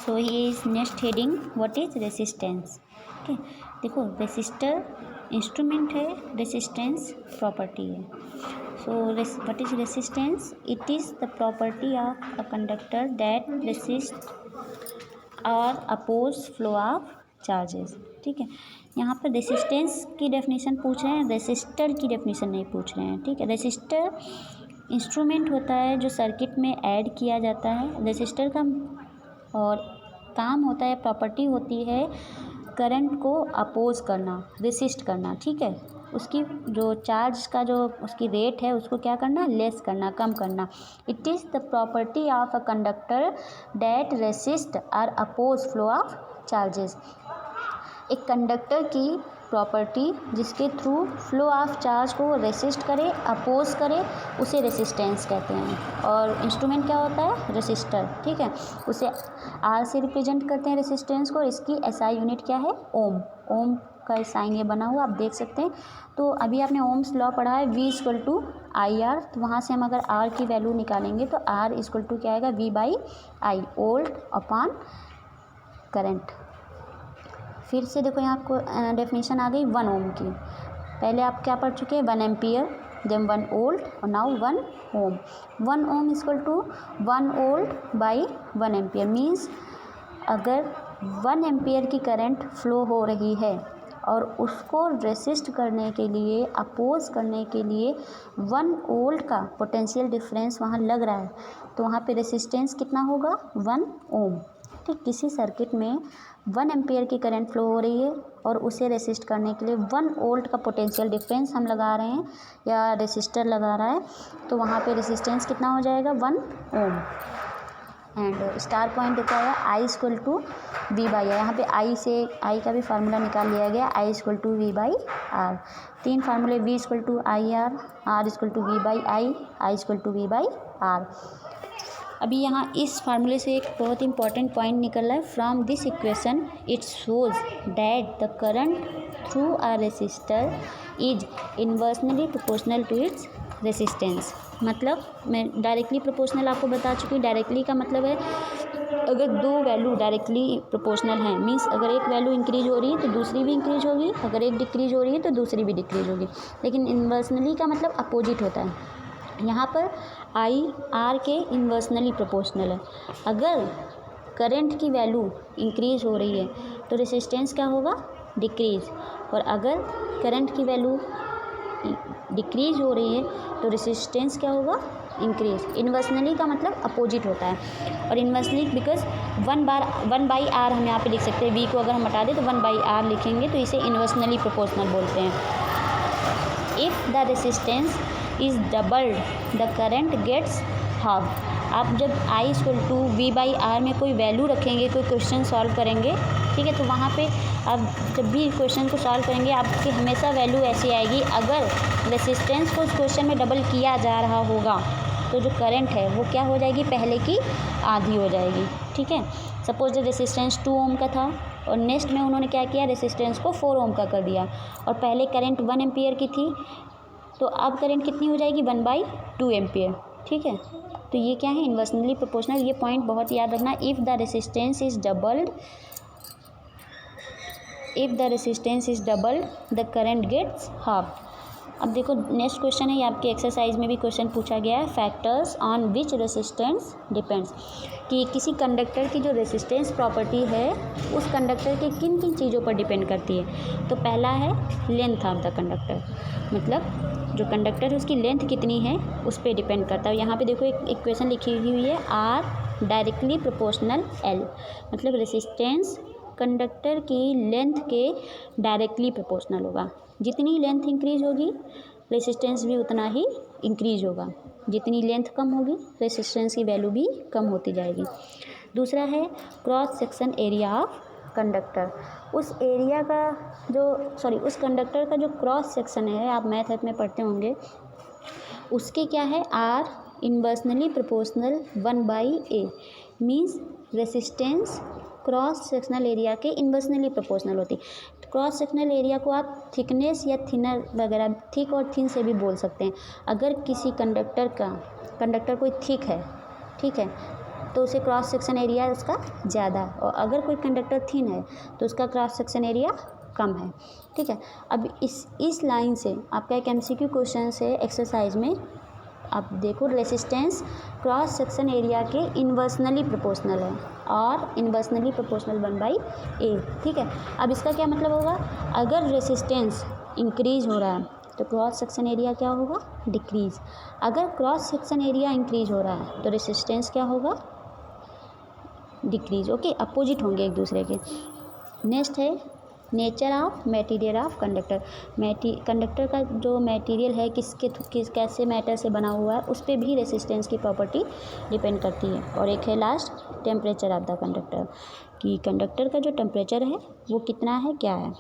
So he is next heading what is resistance. Okay, देखो resistor instrument है, resistance property है। So what is resistance? It is the property of a conductor that resist और oppose flow of charges. ठीक है, यहाँ पर resistance की definition पूछ रहे हैं, रेसिस्टर की डेफिनेशन नहीं पूछ रहे हैं। ठीक है, रेसिस्टर इंस्ट्रूमेंट होता है जो सर्किट में ऐड किया जाता है। रेसिस्टर का और काम होता है, प्रॉपर्टी होती है करंट को अपोज करना, रेसिस्ट करना। ठीक है, उसकी जो चार्ज का जो उसकी रेट है उसको क्या करना, लेस करना, कम करना। It is the property of a conductor that resist और अपोज फ्लो ऑफ चार्जेस। एक कंडक्टर की प्रॉपर्टी जिसके थ्रू फ्लो ऑफ चार्ज को रेसिस्ट करे, अपोज करे, उसे रेसिस्टेंस कहते हैं। और इंस्ट्रूमेंट क्या होता है, रेसिस्टर। ठीक है, उसे आर से रिप्रेजेंट करते हैं रेसिस्टेंस को। इसकी एसआई यूनिट क्या है, ओम। ओम का साइन ये बना हुआ आप देख सकते हैं। तो अभी आपने ओम्स लॉ पढ़ा है, V equal to I R. तो वहाँ से हम अगर R की वैल्यू निकालेंगे तो R इक्वल टू क्या आएगा, V by I, volt upon current. फिर से देखो यहाँ आपको डेफिनेशन आ गई 1 ओम की। पहले आप क्या पढ़ चुके हैं, 1 एम्पियर, देन 1 वोल्ट और now 1 ohm. 1 ohm equal to 1 volt by 1 ampere. Means अगर 1 एम्पियर की करंट फ्लो हो रही है और उसको रेसिस्ट करने के लिए, अपोज करने के लिए 1 वोल्ट का पोटेंशियल डिफरेंस वहाँ लग रहा है, तो वहाँ पे रेसिस्टेंस कितना होगा, 1 ओम। ठीक, किसी सर्किट में 1 एम्पियर की करंट फ्लो हो रही है और उसे रेसिस्ट करने के लिए 1 वोल्ट का पोटेंशियल डिफरेंस हम लगा रहे हैं या रेसिस्टर लगा रहा है, तो वहाँ पे रेसिस्टेंस कितना हो जाएगा, 1 ओम। एंड स्टार पॉइंट देखा है I equal to V by R. यहाँ पे आई से, आई का भी फार्मूला निकाल लिया गया, I equal to V by R. 3 फार्मूले, V equal to I R, R equal to V by I equal to V by R. अभी यहाँ इस फार्मूले से एक बहुत इंपॉर्टेंट पॉइंट निकल रहा है, from this equation it shows that the current through a resistor is inversely proportional to its resistance. मतलब मैं डायरेक्टली प्रोपोर्शनल आपको बता चुकी हूँ। डायरेक्टली का मतलब है अगर दो वैल्यू डायरेक्टली प्रोपोर्शनल हैं, मीन्स अगर एक वैल्यू इंक्रीज हो रही है तो दूसरी भी इंक्रीज होगी, अगर एक डिक्रीज हो रही है तो दूसरी भी डिक्रीज होगी। लेकिन इन्वर्सनली का मतलब अपोजिट होता है। यहाँ पर आई आर के इन्वर्सनली प्रोपोर्शनल है। अगर करंट की वैल्यू इंक्रीज हो रही है तो रेसिस्टेंस क्या होगा, डिक्रीज। और अगर करंट की वैल्यू डिक्रीज हो रही है तो रेसिस्टेंस क्या होगा, इंक्रीज। इन्वर्सनली का मतलब अपोजिट होता है। और इन्वर्सनली बिकॉज 1 बाई आर हम यहाँ पे लिख सकते हैं, V को अगर हम हटा दें तो 1 बाई आर लिखेंगे, तो इसे इन्वर्सनली प्रोपोर्शनल बोलते हैं। If the resistance is doubled the current gets half. आप जब I equal to V by R में कोई वैल्यू रखेंगे, कोई क्वेश्चन सॉल्व करेंगे, ठीक है, तो वहाँ पे आप जब भी क्वेश्चन को सॉल्व करेंगे आपकी हमेशा वैल्यू ऐसी आएगी, अगर रेसिस्टेंस को उस क्वेश्चन में डबल किया जा रहा होगा तो जो करंट है वो क्या हो जाएगी, पहले की आधी हो जाएगी। ठीक है, सपोज रेसिस्टेंस 2 ओम का था और नेक्स्ट में उन्होंने क्या किया, रेसिस्टेंस को 4 ओम का कर दिया, और पहले करंट 1 एम्पियर की थी तो अब करंट कितनी हो जाएगी, 1/2 एम्पियर। ठीक है, तो ये क्या है, इन्वर्सनली प्रोपोर्शनल। ये पॉइंट बहुत याद रखना। If the resistance is doubled, the current gets half. अब देखो नेक्स्ट क्वेश्चन है, ये आपके एक्सरसाइज में भी क्वेश्चन पूछा गया है, factors on which resistance depends, कि किसी कंडक्टर की जो रेसिस्टेंस प्रॉपर्टी है उस कंडक्टर के किन किन चीज़ों पर डिपेंड करती है। तो पहला है लेंथ ऑफ द कंडक्टर, मतलब जो कंडक्टर है उसकी लेंथ कितनी है उस पर डिपेंड करता है। यहाँ पे देखो एक इक्वेशन लिखी हुई है, आर डायरेक्टली प्रोपोर्शनल एल, मतलब रेसिस्टेंस कंडक्टर की लेंथ के डायरेक्टली प्रोपोर्शनल होगा। जितनी लेंथ इंक्रीज होगी रेसिस्टेंस भी उतना ही इंक्रीज होगा, जितनी लेंथ कम होगी रेसिस्टेंस की वैल्यू भी कम होती जाएगी। दूसरा है cross section area of conductor, उस एरिया का उस कंडक्टर का जो क्रॉस सेक्शन है, आप मैथ में पढ़ते होंगे, उसके क्या है, R inversely proportional 1/a, means resistance cross sectional area के इन्वर्सनली प्रोपोर्शनल होती है। क्रॉस सेक्शनल एरिया को आप थिकनेस या थिनर वगैरह, थिक और थिन से भी बोल सकते हैं। अगर किसी कंडक्टर कोई थिक है, ठीक है, तो उसे क्रॉस सेक्शन एरिया उसका ज़्यादा है, और अगर कोई कंडक्टर थिन है तो उसका क्रॉस सेक्शन एरिया कम है। ठीक है, अब इस लाइन से आपका एक MCQ क्वेश्चन है एक्सरसाइज में, आप देखो रेसिस्टेंस क्रॉस सेक्शन एरिया के इन्वर्सनली प्रोपोर्शनल है और इन्वर्सनली प्रोपोर्शनल 1/a। ठीक है, अब इसका क्या मतलब होगा, अगर रेसिस्टेंस इंक्रीज हो रहा है तो क्रॉस सेक्शन एरिया क्या होगा, डिक्रीज। अगर क्रॉस सेक्शन एरिया इंक्रीज हो रहा है तो रेसिस्टेंस क्या होगा, डिक्रीज। ओके, अपोजिट होंगे एक दूसरे के। नेक्स्ट है nature of material of conductor. Conductor का जो मटेरियल है कैसे मैटर से बना हुआ है उस पर भी रेसिस्टेंस की प्रॉपर्टी डिपेंड करती है। और एक है last temperature of the conductor, कि कंडक्टर का जो टेम्परेचर है वो कितना है, क्या है।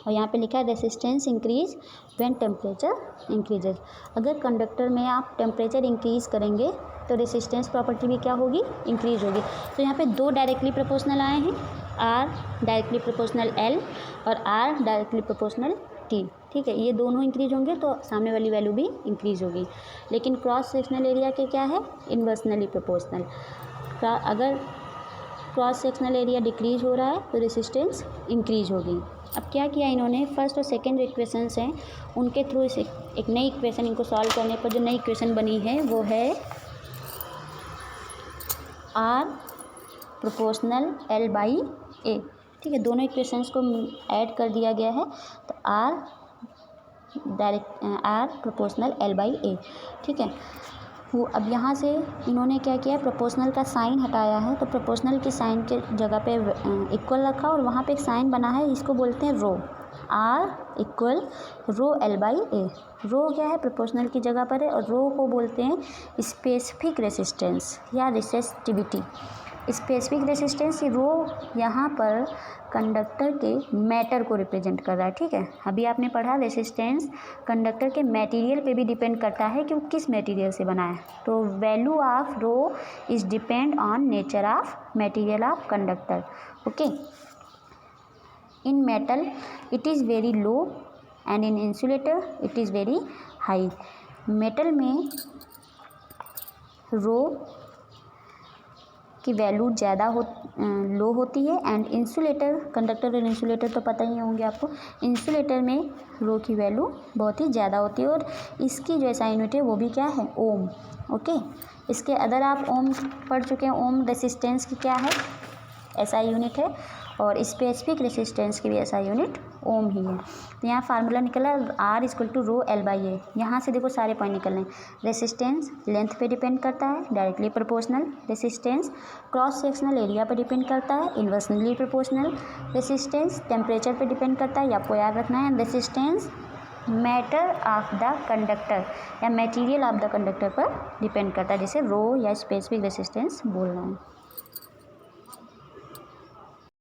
और यहाँ पे लिखा है resistance increase when temperature increases. अगर कंडक्टर में आप टेम्परेचर इंक्रीज करेंगे तो रेसिस्टेंस प्रॉपर्टी भी क्या होगी, इंक्रीज होगी। तो यहाँ पे दो डायरेक्टली प्रोपोर्शनल आए हैं, R डायरेक्टली प्रोपोर्शनल L और R डायरेक्टली प्रोपोर्शनल T। ठीक है, ये दोनों इंक्रीज होंगे तो सामने वाली वैल्यू भी इंक्रीज होगी। लेकिन क्रॉस सेक्शनल एरिया के क्या है, इन्वर्सनली प्रोपोर्शनल। अगर क्रॉस सेक्शनल एरिया डिक्रीज हो रहा है तो रेसिस्टेंस इंक्रीज होगी। अब क्या किया इन्होंने, फर्स्ट और सेकंड जो इक्वेशंस हैं उनके थ्रू एक नई इक्वेशन, इनको सॉल्व करने पर जो नई इक्वेशन बनी है वो है R प्रोपोर्शनल L/A। ठीक है, दोनों इक्वेशंस को ऐड कर दिया गया है तो R प्रोपोर्शनल L/A। ठीक है, वो अब यहाँ से इन्होंने क्या किया, प्रोपोर्शनल का साइन हटाया है, तो प्रोपोर्शनल की साइन के जगह पे इक्वल रखा और वहाँ पे एक साइन बना है, इसको बोलते हैं रो। R इक्वल रो L/A। रो क्या है, प्रोपोर्शनल की जगह पर है, और रो को बोलते हैं स्पेसिफिक रेसिस्टेंस या रेसिस्टिविटी। स्पेसिफिक रेसिस्टेंस, रो यहाँ पर कंडक्टर के मैटर को रिप्रेजेंट कर रहा है। ठीक है, अभी आपने पढ़ा रेसिस्टेंस कंडक्टर के मटेरियल पे भी डिपेंड करता है कि वो किस मटेरियल से बना है। तो value of rho is depend on nature of material of conductor. Okay, in metal it is very low and in insulator it is very high. Metal में रो की वैल्यू ज़्यादा लो होती है, एंड इंसुलेटर, कंडक्टर और insulator तो पता ही होंगे आपको, इंसुलेटर में रो की वैल्यू बहुत ही ज़्यादा होती है। और इसकी जो SI यूनिट है वो भी क्या है, ओम। ओके, इसके अदर आप ओम पढ़ चुके हैं, ओम रेसिस्टेंस की क्या है, SI यूनिट है, और स्पेसिफिक रेसिस्टेंस की भी SI यूनिट ओम ही है। तो यहाँ फार्मूला निकला R equal to row L/A। यहाँ से देखो सारे पॉइंट निकल रहे हैं। रेसिस्टेंस लेंथ पे डिपेंड करता है, directly proportional. Resistance cross sectional area पे डिपेंड करता है, इन्वर्सनली प्रोपोर्शनल। रेसिस्टेंस टेम्परेचर पे डिपेंड करता है, ये आपको याद रखना है। Resistance matter of the conductor या मटेरियल ऑफ द कंडक्टर पर डिपेंड करता है, जिसे रो या स्पेसिफिक रेसिस्टेंस बोल रहे हैं।